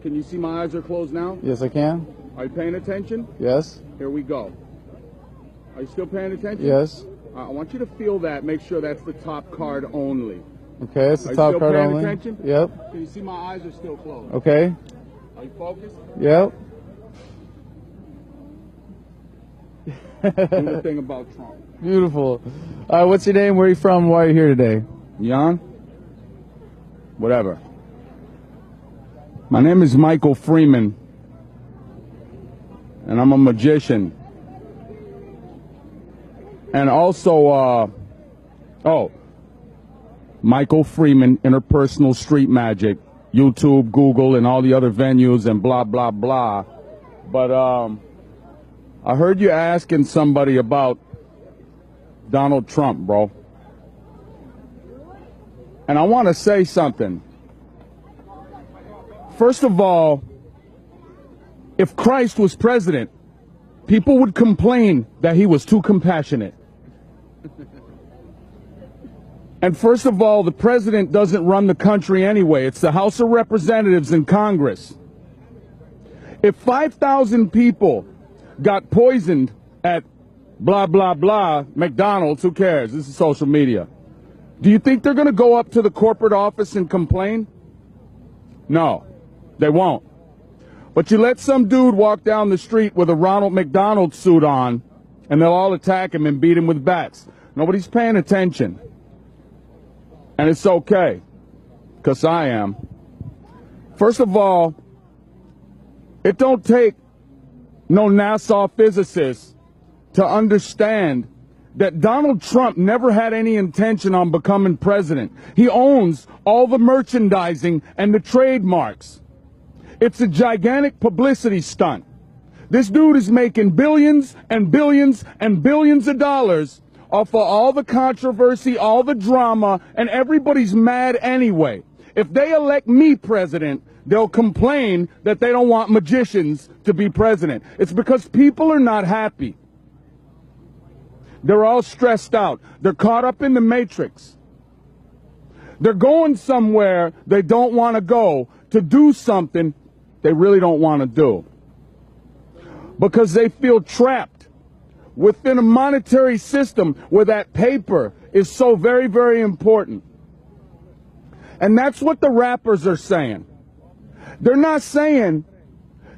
Can you see my eyes are closed now? Yes, I can. Are you paying attention? Yes. Here we go. Are you still paying attention? Yes. I want you to feel that. Make sure that's the top card only. Okay, it's the Are you top still card paying only. attention? Yep. Can you see my eyes are still closed? Okay. Are you focused? Yep. Do the thing about Trump. Beautiful. What's your name? Where are you from? Why are you here today? Jan? Whatever. My name is Michael Freeman, and I'm a magician. And also, Michael Freeman, Interpersonal Street Magic, YouTube, Google, and all the other venues and blah, blah, blah. But I heard you asking somebody about Donald Trump, bro. And I want to say something. First of all, if Christ was president, people would complain that he was too compassionate. And first of all, the president doesn't run the country anyway. It's the House of Representatives and Congress. If 5,000 people got poisoned at blah, blah, blah, McDonald's, who cares? This is social media. Do you think they're going to go up to the corporate office and complain? No, they won't. But you let some dude walk down the street with a Ronald McDonald suit on, and they'll all attack him and beat him with bats. Nobody's paying attention. And it's okay, because I am. First of all, it don't take no NASA physicist to understand that Donald Trump never had any intention on becoming president. He owns all the merchandising and the trademarks. It's a gigantic publicity stunt. This dude is making billions and billions and billions of dollars off of all the controversy, all the drama, and everybody's mad anyway. If they elect me president, they'll complain that they don't want magicians to be president. It's because people are not happy. They're all stressed out. They're caught up in the matrix. They're going somewhere they don't want to go to do something they really don't want to do. Because they feel trapped within a monetary system where that paper is so very, very important. And that's what the rappers are saying. They're not saying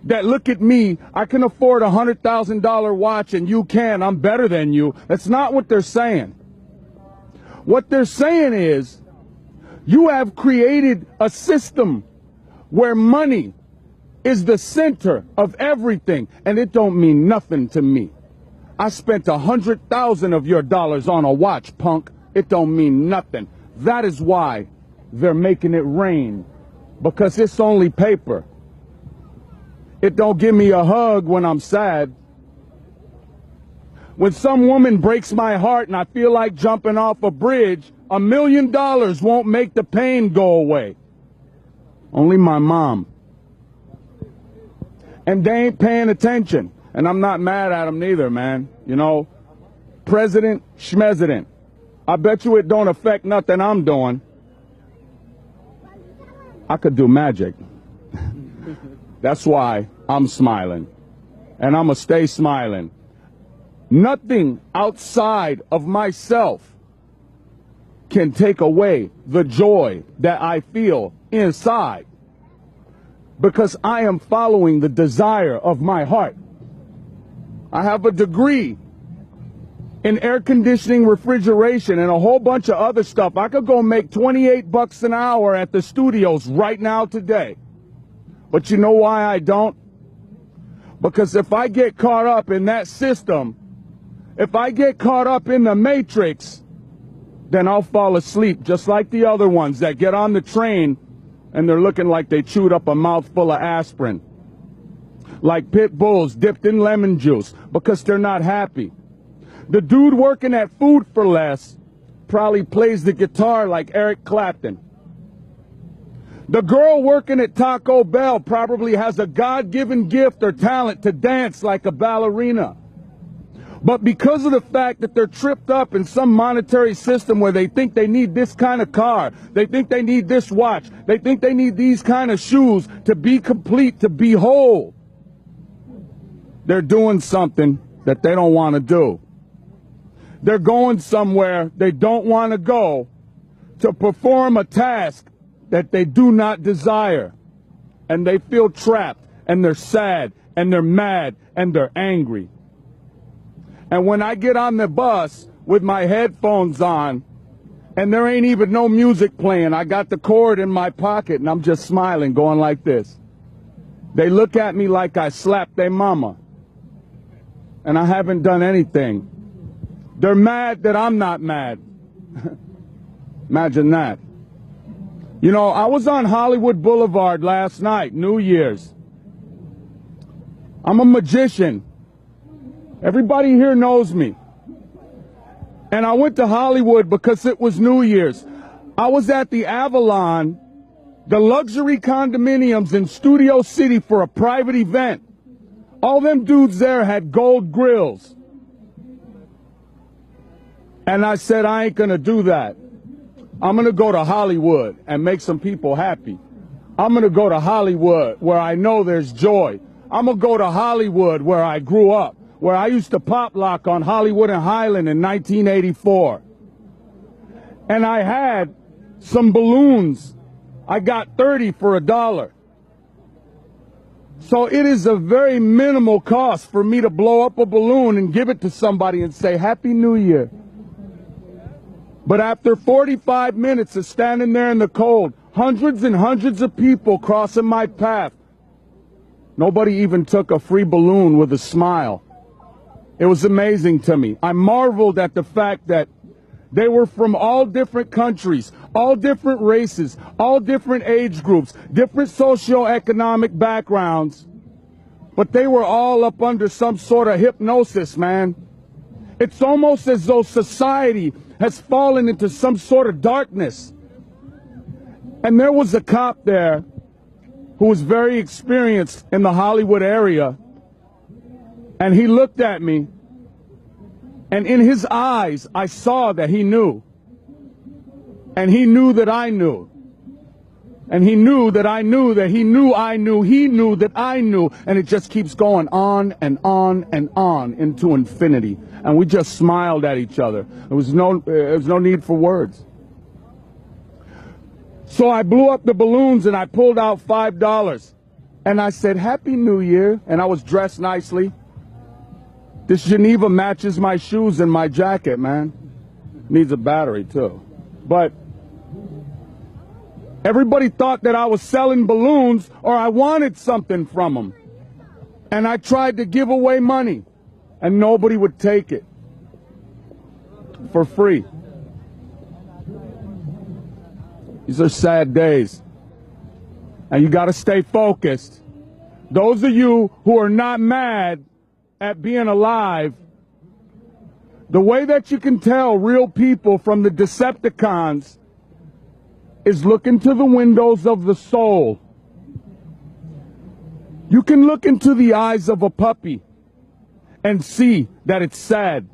that, look at me, I can afford a $100,000 watch and you can, I'm better than you. That's not what they're saying. What they're saying is, you have created a system where money is the center of everything, and it don't mean nothing to me. I spent 100,000 of your dollars on a watch, punk. It don't mean nothing. That is why they're making it rain, because it's only paper. It don't give me a hug when I'm sad. When some woman breaks my heart and I feel like jumping off a bridge, $1 million won't make the pain go away. Only my mom. And they ain't paying attention. And I'm not mad at them neither, man. You know, President Schmesident. I bet you it don't affect nothing I'm doing. I could do magic. That's why I'm smiling. And I'm going to stay smiling. Nothing outside of myself can take away the joy that I feel inside. Because I am following the desire of my heart. I have a degree in air conditioning, refrigeration, and a whole bunch of other stuff. I could go make 28 bucks an hour at the studios right now today. But you know why I don't? Because if I get caught up in that system, if I get caught up in the matrix, then I'll fall asleep just like the other ones that get on the train and they're looking like they chewed up a mouthful of aspirin. Like pit bulls dipped in lemon juice because they're not happy. The dude working at Food for Less probably plays the guitar like Eric Clapton. The girl working at Taco Bell probably has a God-given gift or talent to dance like a ballerina. But because of the fact that they're tripped up in some monetary system where they think they need this kind of car, they think they need this watch, they think they need these kind of shoes to be complete, to be whole, they're doing something that they don't want to do. They're going somewhere they don't want to go to perform a task that they do not desire. And they feel trapped, and they're sad, and they're mad, and they're angry. And when I get on the bus with my headphones on, and there ain't even no music playing, I got the cord in my pocket, and I'm just smiling, going like this. They look at me like I slapped their mama, and I haven't done anything. They're mad that I'm not mad. Imagine that. You know, I was on Hollywood Boulevard last night, New Year's. I'm a magician. Everybody here knows me. And I went to Hollywood because it was New Year's. I was at the Avalon, the luxury condominiums in Studio City for a private event. All them dudes there had gold grills. And I said, I ain't gonna do that. I'm gonna go to Hollywood and make some people happy. I'm gonna go to Hollywood where I know there's joy. I'm gonna go to Hollywood where I grew up, where I used to pop lock on Hollywood and Highland in 1984. And I had some balloons. I got 30 for $1. So it is a very minimal cost for me to blow up a balloon and give it to somebody and say, Happy New Year. But after 45 minutes of standing there in the cold, hundreds and hundreds of people crossing my path, nobody even took a free balloon with a smile. It was amazing to me. I marveled at the fact that they were from all different countries, all different races, all different age groups, different socioeconomic backgrounds, but they were all up under some sort of hypnosis, man. It's almost as though society has fallen into some sort of darkness. And there was a cop there who was very experienced in the Hollywood area, and he looked at me, and in his eyes, I saw that he knew. And he knew that I knew. And he knew that I knew that he knew I knew he knew that I knew. And it just keeps going on and on and on into infinity. And we just smiled at each other. There was no need for words. So I blew up the balloons and I pulled out $5. And I said, Happy New Year. And I was dressed nicely. This Geneva matches my shoes and my jacket, man. Needs a battery, too. But everybody thought that I was selling balloons or I wanted something from them. And I tried to give away money, and nobody would take it for free. These are sad days. And you got to stay focused. Those of you who are not mad at being alive, the way that you can tell real people from the Decepticons is look into the windows of the soul. You can look into the eyes of a puppy and see that it's sad.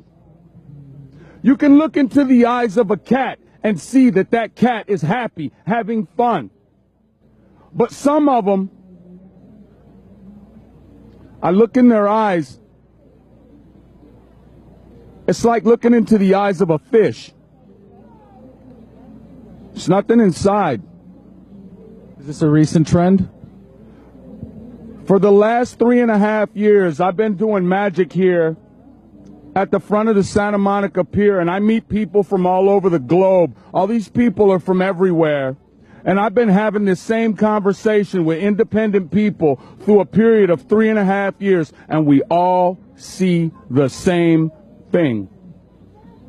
You can look into the eyes of a cat and see that that cat is happy, having fun. But some of them, I look in their eyes, it's like looking into the eyes of a fish. There's nothing inside. Is this a recent trend? For the last 3.5 years, I've been doing magic here at the front of the Santa Monica Pier, and I meet people from all over the globe. All these people are from everywhere. And I've been having this same conversation with independent people through a period of 3.5 years, and we all see the same thing.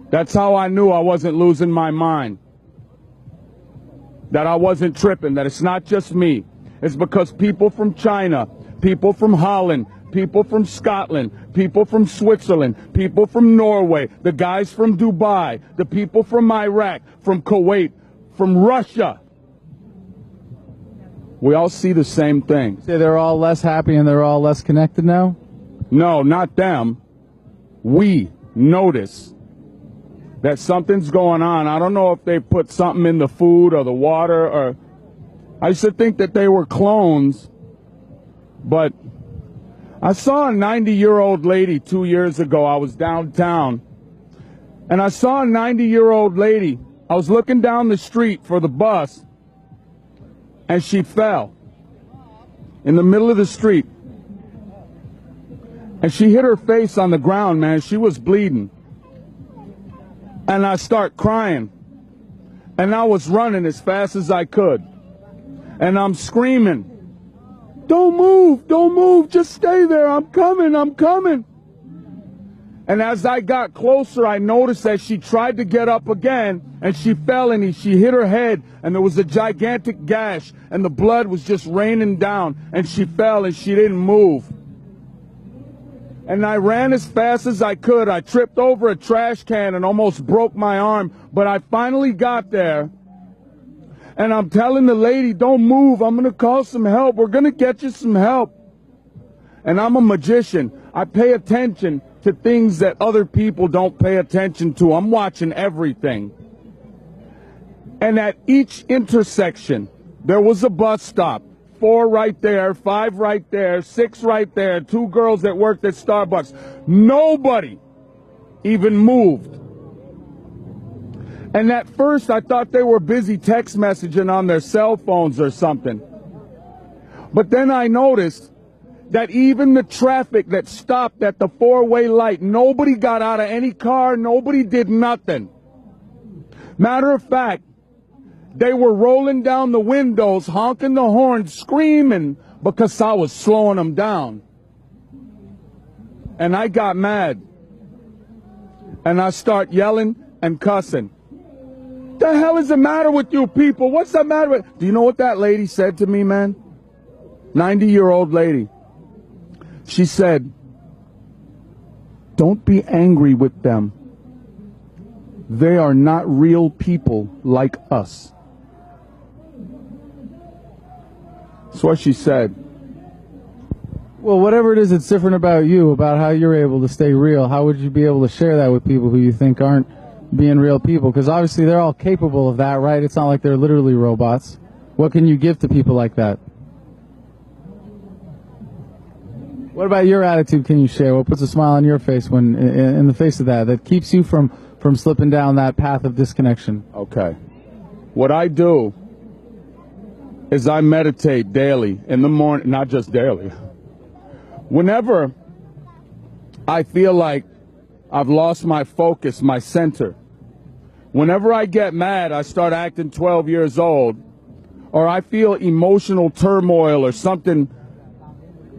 That's how I knew I wasn't losing my mind. That I wasn't tripping, that it's not just me. It's because people from China, people from Holland, people from Scotland, people from Switzerland, people from Norway, the guys from Dubai, the people from Iraq, from Kuwait, from Russia. We all see the same thing. Say they're all less happy and they're all less connected now? No, not them. we notice that something's going on. I don't know if they put something in the food or the water, or I used to think that they were clones, but I saw a 90-year-old lady 2 years ago. I was downtown, and I saw a 90-year-old lady. I was looking down the street for the bus, and she fell in the middle of the street. And she hit her face on the ground, man. She was bleeding. And I start crying. And I was running as fast as I could. And I'm screaming, don't move, just stay there, I'm coming. And as I got closer, I noticed that she tried to get up again, and she fell, and she hit her head, and there was a gigantic gash, and the blood was just raining down, and she fell, and she didn't move. And I ran as fast as I could. I tripped over a trash can and almost broke my arm, but I finally got there. And I'm telling the lady, don't move, I'm gonna call some help, we're gonna get you some help. And I'm a magician. I pay attention to things that other people don't pay attention to. I'm watching everything. And at each intersection, there was a bus stop. 4 right there, 5 right there, 6 right there, 2 girls that worked at Starbucks. Nobody even moved. And at first, I thought they were busy text messaging on their cell phones or something. But then I noticed that even the traffic that stopped at the 4-way light, nobody got out of any car, nobody did nothing. Matter of fact, they were rolling down the windows, honking the horn, screaming because I was slowing them down. And I got mad. And I start yelling and cussing. The hell is the matter with you people? What's the matter with... Do you know what that lady said to me, man? 90-year-old lady. She said, don't be angry with them. They are not real people like us. That's what she said. Well, whatever it is that's different about you, about how you're able to stay real, how would you be able to share that with people who you think aren't being real people? Because obviously they're all capable of that, right? It's not like they're literally robots. What can you give to people like that? What about your attitude can you share? What puts a smile on your face when in the face of that keeps you from slipping down that path of disconnection? Okay. What I do is I meditate daily in the morning, not just daily. Whenever I feel like I've lost my focus, my center, whenever I get mad, I start acting 12 years old, or I feel emotional turmoil or something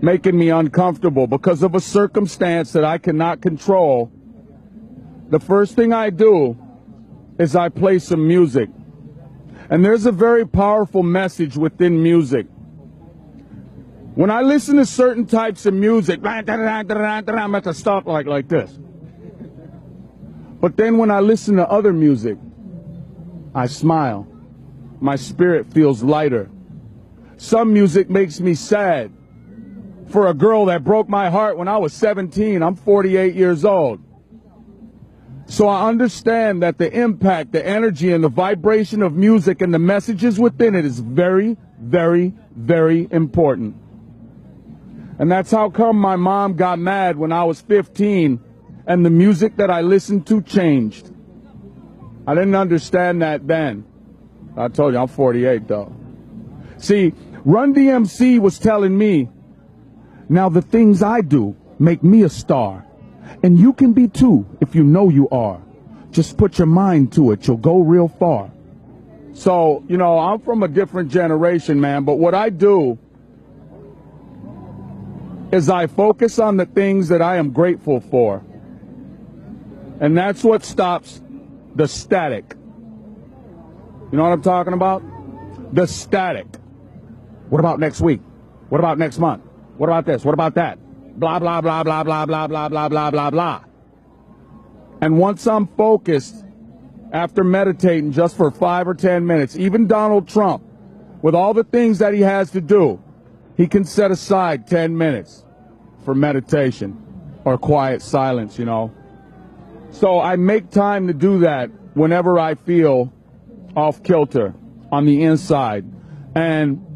making me uncomfortable because of a circumstance that I cannot control, the first thing I do is I play some music. And there's a very powerful message within music. When I listen to certain types of music, I'm at the stop like this. But then when I listen to other music, I smile. My spirit feels lighter. Some music makes me sad. For a girl that broke my heart when I was 17, I'm 48 years old. So I understand that the impact, the energy, and the vibration of music and the messages within it is very, very, very important. And that's how come my mom got mad when I was 15 and the music that I listened to changed. I didn't understand that then. I told you, I'm 48 though. See, Run DMC was telling me, now the things I do make me a star. And you can be too if you know you are. Just put your mind to it. You'll go real far. So, you know, I'm from a different generation, man. But what I do is I focus on the things that I am grateful for. And that's what stops the static. You know what I'm talking about? The static. What about next week? What about next month? What about this? What about that? Blah, blah, blah, blah, blah, blah, blah, blah, blah, blah, blah. And once I'm focused, after meditating just for 5 or 10 minutes, even Donald Trump, with all the things that he has to do, he can set aside 10 minutes for meditation. or quiet silence, you know. So I make time to do that whenever I feel off kilter on the inside. And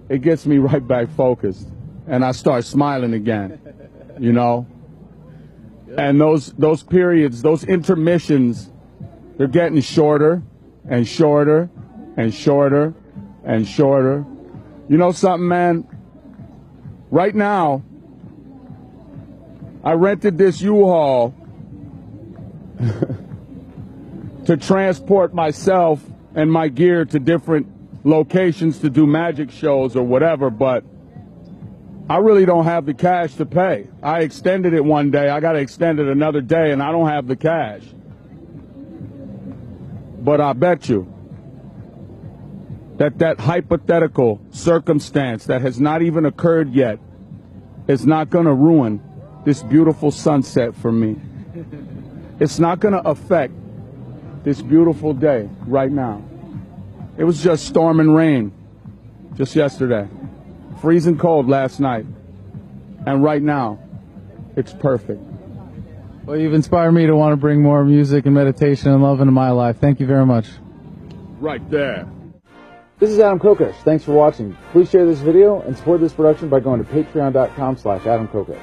it gets me right back focused. And I start smiling again, you know. And those periods, those intermissions, they're getting shorter and shorter and shorter and shorter. You know something, man? Right now, I rented this U-Haul to transport myself and my gear to different locations to do magic shows or whatever, but I really don't have the cash to pay. I extended it one day, I got to extend it another day, and I don't have the cash. But I bet you that hypothetical circumstance that has not even occurred yet is not going to ruin this beautiful sunset for me. It's not going to affect this beautiful day right now. It was just storm and rain just yesterday. Freezing cold last night. And right now, it's perfect. Well, you've inspired me to want to bring more music and meditation and love into my life. Thank you very much. Right there. This is Adam Kokesh. Thanks for watching. Please share this video and support this production by going to patreon.com/Adam Kokesh.